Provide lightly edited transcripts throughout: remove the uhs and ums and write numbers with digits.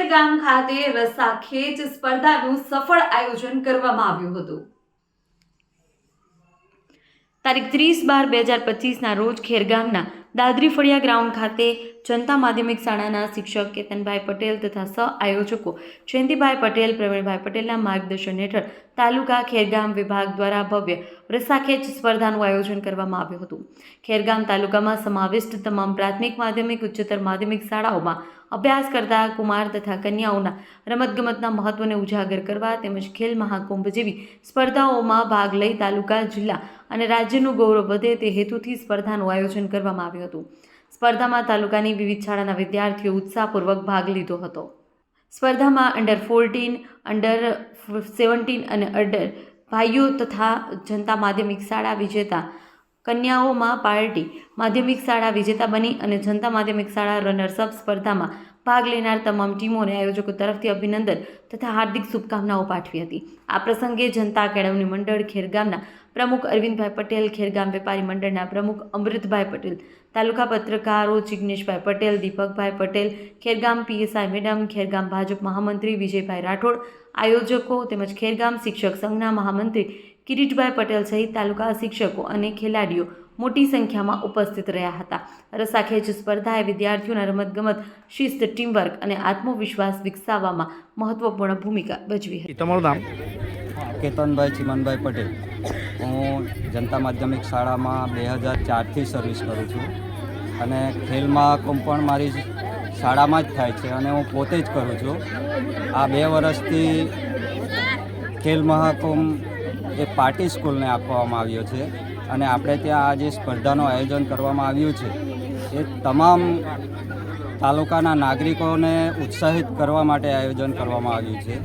ખેરગામ ખાતે રસ્સા ખેંચ સ્પર્ધાનું સફળ આયોજન કરવામાં આવ્યું હતું। તારીખ 30/12/2025ના રોજ ખેરગામના દાદરી ફળિયા ગ્રાઉન્ડ ખાતે જનતા માધ્યમિક શાળાના શિક્ષક કેતનભાઈ પટેલ તથા સહ આયોજકો જયંતિભાઈ પટેલ, પ્રવીણભાઈ પટેલના માર્ગદર્શન હેઠળ તાલુકા ખેરગામ વિભાગ દ્વારા ભવ્ય રસ્સાખેંચ સ્પર્ધાનું આયોજન કરવામાં આવ્યું હતું। ખેરગામ તાલુકામાં સમાવિષ્ટ તમામ પ્રાથમિક, માધ્યમિક, ઉચ્ચતર માધ્યમિક શાળાઓમાં અભ્યાસ કરતા કુમાર તથા કન્યાઓના રમતગમતના મહત્વને ઉજાગર કરવા તેમજ ખેલ મહાકુંભ જેવી સ્પર્ધાઓમાં ભાગ લઈ તાલુકા, જિલ્લા અને રાજ્યનું ગૌરવ વધે તે હેતુથી સ્પર્ધાનું આયોજન કરવામાં આવ્યું હતું। સ્પર્ધામાં તાલુકાની વિવિધ શાળાના વિદ્યાર્થીઓ ઉત્સાહપૂર્વક ભાગ લીધો હતો। સ્પર્ધામાં અંડર 14, અંડર 17 અને અંડર ભાઈઓ તથા જનતા માધ્યમિક શાળા વિજેતા કન્યાઓમાં પાર્ટી માધ્યમિક શાળા વિજેતા બની અને જનતા માધ્યમિક શાળા રનર્સઅપ સ્પર્ધામાં ભાગ લેનાર તમામ ટીમોને આયોજકો તરફથી અભિનંદન તથા હાર્દિક શુભકામનાઓ પાઠવી હતી। આ પ્રસંગે જનતા કેળવણી મંડળ ખેરગામના પ્રમુખ અરવિંદભાઈ પટેલ, ખેરગામ વેપારી મંડળના પ્રમુખ અમૃતભાઈ પટેલ, તાલુકા પત્રકારો જિગ્નેશભાઈ પટેલ, દીપકભાઈ પટેલ, ખેરગામ પીએસઆઈ મેડમ, ખેરગામ ભાજપ મહામંત્રી વિજયભાઈ રાઠોડ, આયોજકો તેમજ ખેરગામ શિક્ષક સંઘના મહામંત્રી કિરીટભાઈ પટેલ સહિત તાલુકા શિક્ષકો અને ખેલાડીઓ મોટી સંખ્યામાં ઉપસ્થિત રહ્યા હતા। રસ્સાખેંચ સ્પર્ધાએ વિદ્યાર્થીઓના રમતગમત, શિસ્ત, ટીમવર્ક અને આત્મવિશ્વાસ વિકસાવવામાં મહત્વપૂર્ણ ભૂમિકા ભજવી હતી। તમારું નામ? કેતનભાઈ ચિમનભાઈ પટેલ। હું જનતા માધ્યમિક શાળામાં 2004થી સર્વિસ કરું છું અને ખેલ મહાકુંભ પણ મારી શાળામાં જ થાય છે અને હું પોતે જ કરું છું। આ 2 વર્ષથી ખેલ મહાકુંભ એ પાર્ટી સ્કૂલને આપવામાં આવ્યો છે અને આપણે ત્યાં આ જે સ્પર્ધાનું આયોજન કરવામાં આવ્યું છે એ તમામ તાલુકાના નાગરિકોને ઉત્સાહિત કરવા માટે આયોજન કરવામાં આવ્યું છે।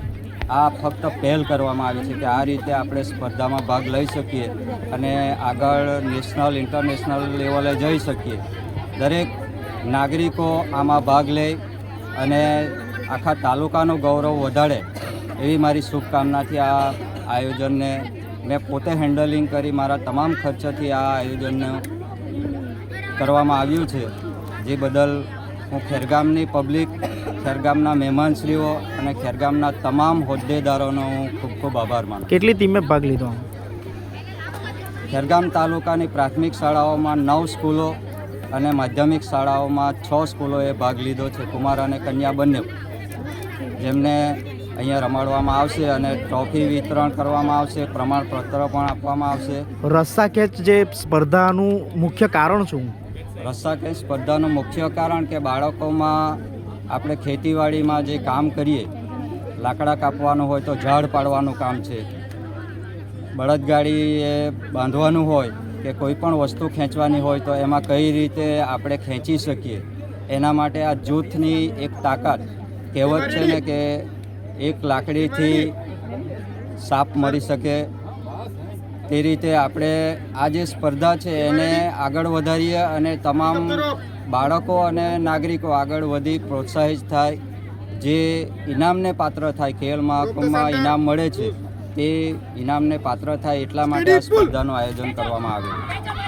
આ ફક્ત પહેલ કરવામાં આવી છે કે આ રીતે આપણે સ્પર્ધામાં ભાગ લઈ શકીએ અને આગળ નેશનલ, ઇન્ટરનેશનલ લેવલે જઈ શકીએ। દરેક નાગરિકો આમાં ભાગ લે અને આખા તાલુકાનું ગૌરવ વધારે એવી મારી શુભકામનાથી આ આયોજનને મેં પોતે હેન્ડલિંગ કરી મારા તમામ ખર્ચથી આ આયોજનને કરવામાં આવ્યું છે, જે બદલ હું ખેરગામની પબ્લિક, ખેરગામના મહેમાનશ્રીઓ અને ખેરગામના તમામ હોદ્દેદારોનો હું ખૂબ ખૂબ આભાર માનું। કેટલી ટીમે ભાગ લીધો? ખેરગામ તાલુકાની પ્રાથમિક શાળાઓમાં 9 સ્કૂલો અને માધ્યમિક શાળાઓમાં 6 સ્કૂલોએ ભાગ લીધો છે, કુમાર અને કન્યા બંને, જેમને અહીંયા રમાડવામાં આવશે અને ટ્રોફી વિતરણ કરવામાં આવશે, પ્રમાણપત્ર પણ આપવામાં આવશે। રસ્સાખેંચ જે સ્પર્ધાનું મુખ્ય કારણ શું? રસ્સાખેંચ સ્પર્ધાનું મુખ્ય કારણ કે બાળકોમાં આપણે ખેતીવાડીમાં જે કામ કરીએ, લાકડા કાપવાનું હોય તો ઝાડ પાડવાનું કામ છે, બળદગાડીએ બાંધવાનું હોય કે કોઈ પણ વસ્તુ ખેંચવાની હોય તો એમાં કઈ રીતે આપણે ખેંચી શકીએ, એના માટે આ જૂથની એક તાકાત, કહેવત છે ને કે એક લાકડીથી સાપ મરી શકે, તે રીતે આપણે આ જે સ્પર્ધા છે એને આગળ વધારીએ અને તમામ બાળકો અને નાગરિકો આગળ વધી પ્રોત્સાહિત થાય, જે ઇનામને પાત્ર થાય, ખેલ મહાકુંભમાં ઇનામ મળે છે તે ઇનામને પાત્ર થાય એટલા માટે આ સ્પર્ધાનું આયોજન કરવામાં આવ્યું।